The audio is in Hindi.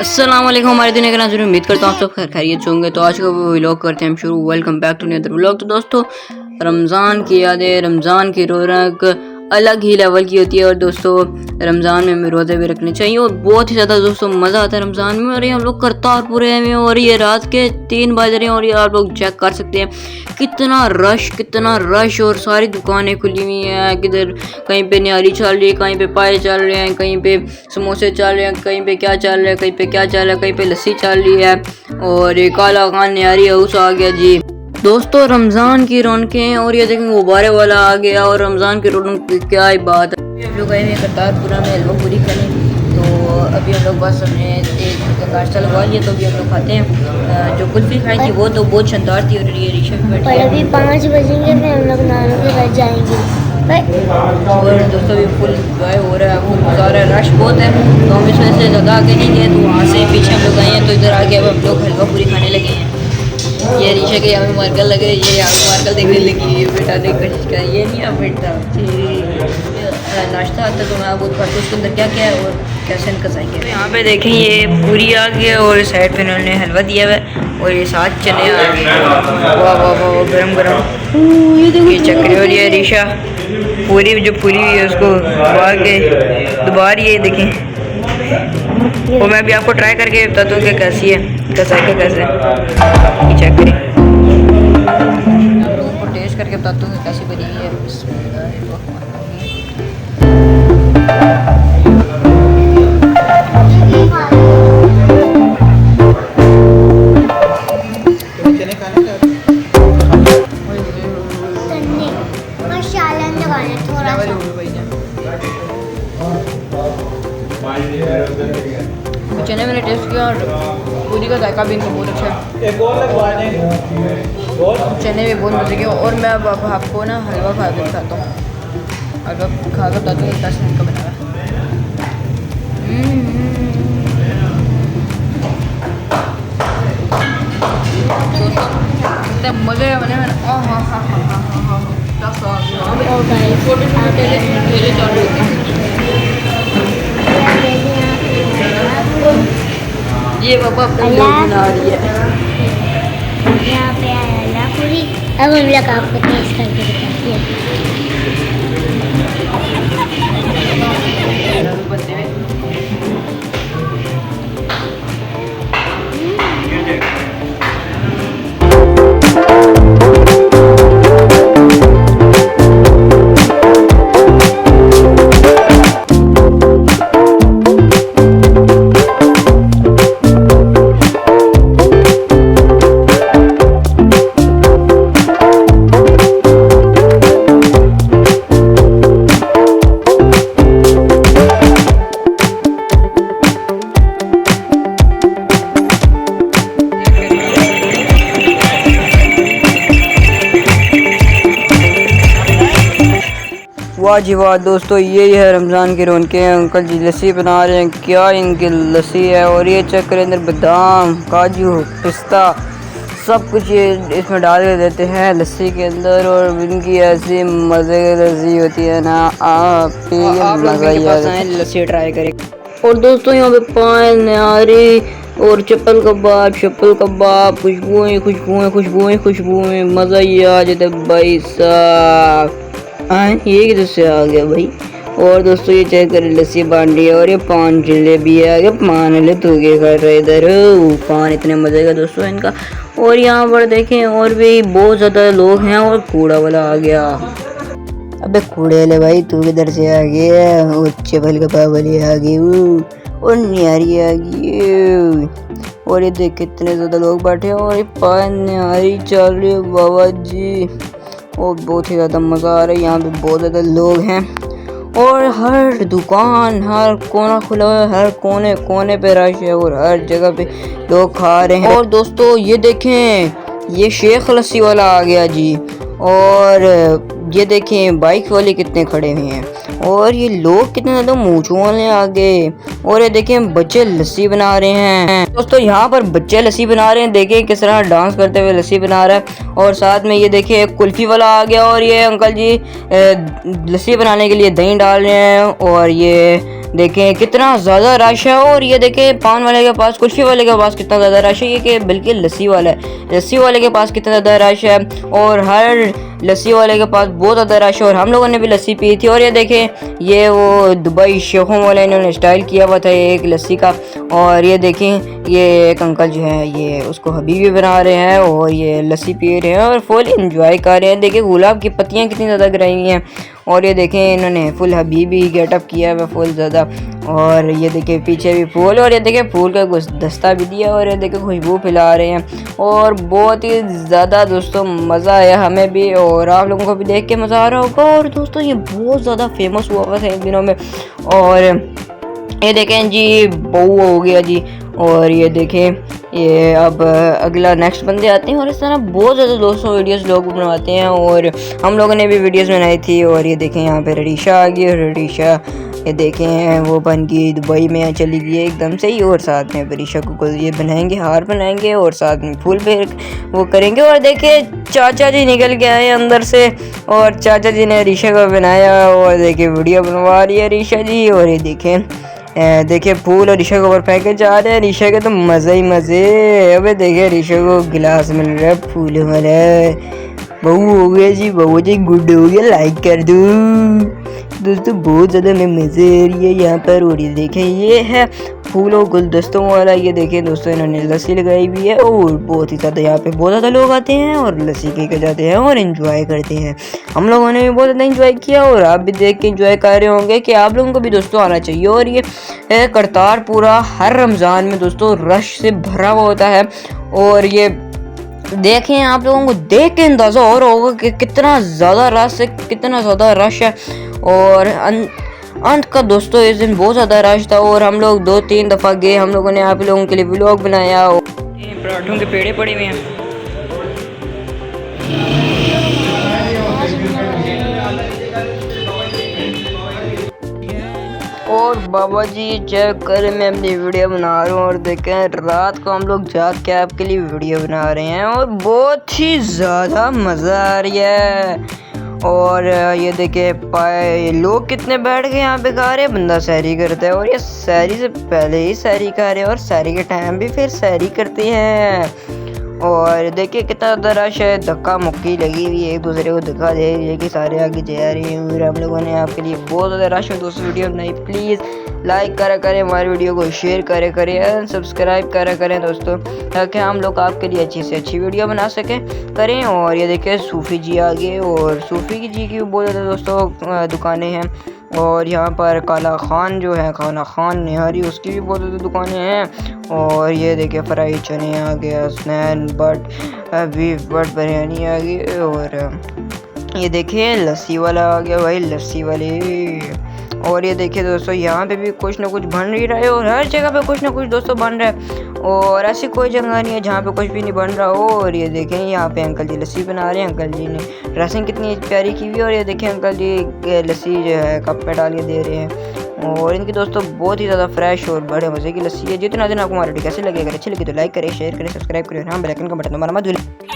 अस्सलाम वालेकुम हमारे दुनिया के नाज़रीन, उम्मीद करता हूँ आप सब खैरियत से होंगे। तो आज का व्लॉग करते हैं हम शुरू। Welcome back to another vlog. तो दोस्तों, रमज़ान की यादें, रमज़ान की रौनक अलग ही लेवल की होती है। और दोस्तों, रमज़ान में हमें रोज़े भी रखने चाहिए और बहुत ही ज़्यादा दोस्तों मज़ा आता है रमज़ान में। और ये हम लोग करतारपुर में और ये रात के 3 बज रहे हैं और ये आप लोग चेक कर सकते हैं कितना रश और सारी दुकानें खुली हुई हैं। किधर कहीं पे निहारी चल रही है, कहीं पे पाए चल रहे हैं, कहीं पे समोसे चल रहे हैं, कहीं पे क्या चल रहा है, कहीं पे क्या चल रहा है, कहीं पे लस्सी चल रही है। और ये काला खान निहारी हाउस आ गया जी दोस्तों, रमज़ान की रौनकें। और ये देखें गुब्बारे वाला आ गया और रमज़ान की रौनक की क्या ही बात है। हम लोग आए हैं करतारपुरा में हलवा पूरी खाने। तो अभी हम लोग बस हमने एक नाश्ता लगवा लिया, तो अभी हम लोग खाते हैं। जो कुल्फ़ी खाई थी वो तो बहुत शानदार थी। और ये रिक्शा भी बैठी है। अभी 5 बजेंगे फिर हम लोग नानों के घर जाएंगे। और दोस्तों भी फुल इंजॉय हो रहा है, फुल मज़ा आ रहा है। रश बहुत है तो हम इस वजह से ज़्यादा आगे नहीं गए, तो वहाँ से पीछे हम लोग आए हैं। तो इधर आके अब हम लोग हलवा पूरी खाने लगे हैं। ये रीशा के यहाँ पे मार्कल लगे, ये यहाँ पे मार्कल देखने लगी। ये बेटा देख कोशिश कर, ये नहीं है बेटा नाश्ता आता तो मैं आपको बताती उसके अंदर क्या क्या है और कैसे इनका जाएंगे। तो यहाँ पे देखें ये पूरी आ गई और साइड पे इन्होंने हलवा दिया हुआ है और ये साथ चने आ गए। वाह वाह वाह, गरम गरम ये चक्री। और ये रीशा पूरी जो फूली हुई है उसको दबा रही है, ये देखें। और मैं भी आपको ट्राई करके बताता हूँ कि कैसी है, कैसे ये चेक करें। आप लोगों को टेस्ट करके बताता हूँ कि कैसी बनी है। चने मैंने टेस्ट किया और पूरी का जायका भी इनका बहुत अच्छा है। चने भी बहुत मज़े के। और मैं अब आपको ना हलवा खा के बताता हूँ, हलवा खा के बताता हूँ कैसे इनका बना है। इतने मज़े बने में। ये पापा बना रही है यहाँ पे आया पूरी। अब हम लोग आपको टेस्ट करके दिखाते हैं। वाह जी वाह दोस्तों, यही है रमज़ान की रौनकें। अंकल जी लस्सी बना रहे हैं, क्या इनकी लस्सी है। और ये चेक करें, अंदर बादाम, काजू, पिस्ता सब कुछ ये इसमें डाल के देते हैं लस्सी के अंदर। और इनकी ऐसी मज़े की लस्सी होती है ना, आप मज़ा ही आ जाए। लस्सी ट्राई करें। और दोस्तों यहाँ पे पान, निहारी और चप्पल कबाब, खुशबुएं, मज़ा ही आ जाता भाई साहब। ये किधर से आ गया भाई। और दोस्तों ये चेक करें, लस्सी बांट ली है। और ये पान जलेबी आ गया, पान ले तू के कर रहे इधर पान इतने मजे का दोस्तों इनका। और यहाँ पर देखें और भी बहुत ज़्यादा लोग हैं। और कूड़ा वाला आ गया। अबे कूड़े वाले भाई तू किधर से आ गया। और चप्पल कबाब वाली आ गई और निहारी आ गई। और ये देख कितने ज़्यादा लोग बैठे हैं और ये पान निहारी चल रही है बाबा जी। और बहुत ही ज़्यादा मज़ा आ रहा है। यहाँ पे बहुत ज़्यादा लोग हैं और हर दुकान, हर कोना खुला हुआ है, हर कोने पे रश है और हर जगह पे लोग खा रहे हैं। और दोस्तों ये देखें, ये शेख लस्सी वाला आ गया जी। और ये देखें बाइक वाले कितने खड़े हुए हैं और ये लोग कितने ज़्यादा मूंछों वाले आ गए। और ये देखें बच्चे लस्सी बना रहे हैं दोस्तों, यहाँ पर बच्चे लस्सी बना रहे हैं। देखें किस तरह डांस करते हुए लस्सी बना रहा है। और साथ में ये देखिए एक कुल्फी वाला आ गया और ये अंकल जी लस्सी बनाने के लिए दही डाल रहे हैं। और ये देखें कितना ज़्यादा रश है। और ये देखें पान वाले के पास, कुल्फ़ी वाले के पास कितना ज़्यादा रश है, ये कि बल्कि लस्सी वाला है, लस्सी वाले के पास कितना ज़्यादा रश है। और हर लस्सी वाले के पास बहुत ज़्यादा रश है। और हम लोगों ने भी लस्सी पी थी। और ये देखें ये वो दुबई शेखों वाले इन्होंने स्टाइल किया हुआ था एक लस्सी का। और ये देखें ये एक अंकल जो है ये उसको हबीबी बना रहे हैं और ये लस्सी पी रहे हैं और फुल इंजॉय कर रहे हैं। देखिए गुलाब की पत्तियाँ कितनी ज़्यादा गिराई हुई हैं। और ये देखें इन्होंने फुल हबीबी गेटअप किया हुआ फुल ज़्यादा। और ये देखें पीछे भी फूल, और ये देखें फूल का गुलदस्ता भी दिया, और ये देखें खुशबू फैला रहे हैं। और बहुत ही ज़्यादा दोस्तों मज़ा आया हमें भी, और आप लोगों को भी देख के मज़ा आ रहा होगा। और दोस्तों ये बहुत ज़्यादा फेमस हुआ था इन दिनों में। और ये देखें जी बहू हो गया जी। और ये देखें ये अब अगला नेक्स्ट बंदे आते हैं। और इस तरह बहुत ज़्यादा दोस्तों वीडियोस लोग बनवाते हैं, और हम लोगों ने भी वीडियोस बनाई थी। और ये देखें यहाँ पे रडीशा आ गई, और रडीशा ये देखें वो बन गई दुबई में चली गई एकदम से ही। और साथ में रडीशा को ये बनाएंगे, हार बनाएंगे, और साथ में फूल पे वो करेंगे। और देखें चाचा जी निकल के आए अंदर से, और चाचा जी ने रडीशा को बनाया, और देखें वीडियो बनवा रही है रडीशा जी। और ये देखें फूल और ऋषा के ऊपर फेंके जा रहे हैं। ऋषा के तो मज़े ही मज़े। अबे देखे ऋषा को गिलास मिल रहा है फूल वाला। बहू हो गया जी, बहू जी गुड हो गया, लाइक कर दो दोस्तों। बहुत ज़्यादा में मज़े आ रही है यहाँ पर। और ये देखें ये है फूल और गुलदस्तों वाला। ये देखें दोस्तों इन्होंने लस्सी लगाई हुई है, और बहुत ही ज़्यादा यहाँ पे बहुत ज़्यादा लोग आते हैं और लस्सी पी के जाते हैं और एंजॉय करते हैं। हम लोगों ने भी बहुत ज़्यादा एंजॉय किया, और आप भी देख के एंजॉय कर रहे होंगे कि आप लोगों को भी दोस्तों आना चाहिए। और ये करतारपुरा हर रमज़ान में दोस्तों रश से भरा हुआ होता है। और ये देखें आप लोगों को देख के अंदाज़ा हो रहा होगा कि कितना ज़्यादा रश है, कितना ज़्यादा रश है। और अंत का दोस्तों इस दिन बहुत ज़्यादा रश था, और हम लोग 2-3 दफ़ा गए। हम लोगों ने आप लोगों के लिए व्लॉग बनाया। पराठों के पेड़े पड़े हुए हैं। और बाबा जी चेक कर मैं अपनी वीडियो बना रहा हूँ, और देखें रात को हम लोग जाग के आपके लिए वीडियो बना रहे हैं, और बहुत ही ज़्यादा मज़ा आ रही है। और ये देखें लोग कितने बैठ गए यहाँ पे खा रहे हैं। बंदा सैरी करता है, और ये सैरी से पहले ही सैरी खा रहे हैं, और सैरी के टाइम भी फिर सैरी करते हैं। और देखिए कितना ज़्यादा रश है, धक्का मुक्की लगी हुई है, एक दूसरे को धक्का दे रही है कि सारे आगे जा रहे हैं। और हम लोगों ने आपके लिए बहुत ज़्यादा रश में दोस्तों वीडियो बनाई। प्लीज़ लाइक करें हमारी वीडियो को, शेयर करें सब्सक्राइब करें दोस्तों, ताकि हम लोग आपके लिए अच्छी से अच्छी वीडियो बना सकें करें। और ये देखें सूफ़ी जी आ गए, और सूफ़ी जी की भी बहुत ज़्यादा दोस्तों दुकानें हैं। और यहाँ पर काला खान जो है, काला खान निहारी, उसकी भी बहुत ज़्यादा दुकानें हैं। और ये देखे फ्राई चने आ गया, स्नैन बीफ बट बिरयानी आ गई। और ये देखे लस्सी वाला आ गया भाई, लस्सी वाले। और ये देखिए दोस्तों यहाँ पे भी कुछ ना कुछ बन ही रहा है, और हर जगह पे कुछ ना कुछ दोस्तों बन रहा है। और ऐसी कोई जगह नहीं है जहाँ पे कुछ भी नहीं बन रहा हो। और ये देखें यहाँ पे अंकल जी लस्सी बना रहे हैं। अंकल जी ने ड्रेसिंग कितनी प्यारी की हुई है। और ये देखें अंकल जी लस्सी जो है कप में डाल के दे रहे हैं, और इनकी दोस्तों बहुत ही ज़्यादा फ्रेश और बड़े मज़े की लस्सी है। जितना दिन आपको हमारी वीडियो कैसे लगेगा, अच्छी लगी तो लाइक करें, शेयर करें, सब्सक्राइब करें, और हाँ बेल आइकन का बटन दबाना मत भूलें।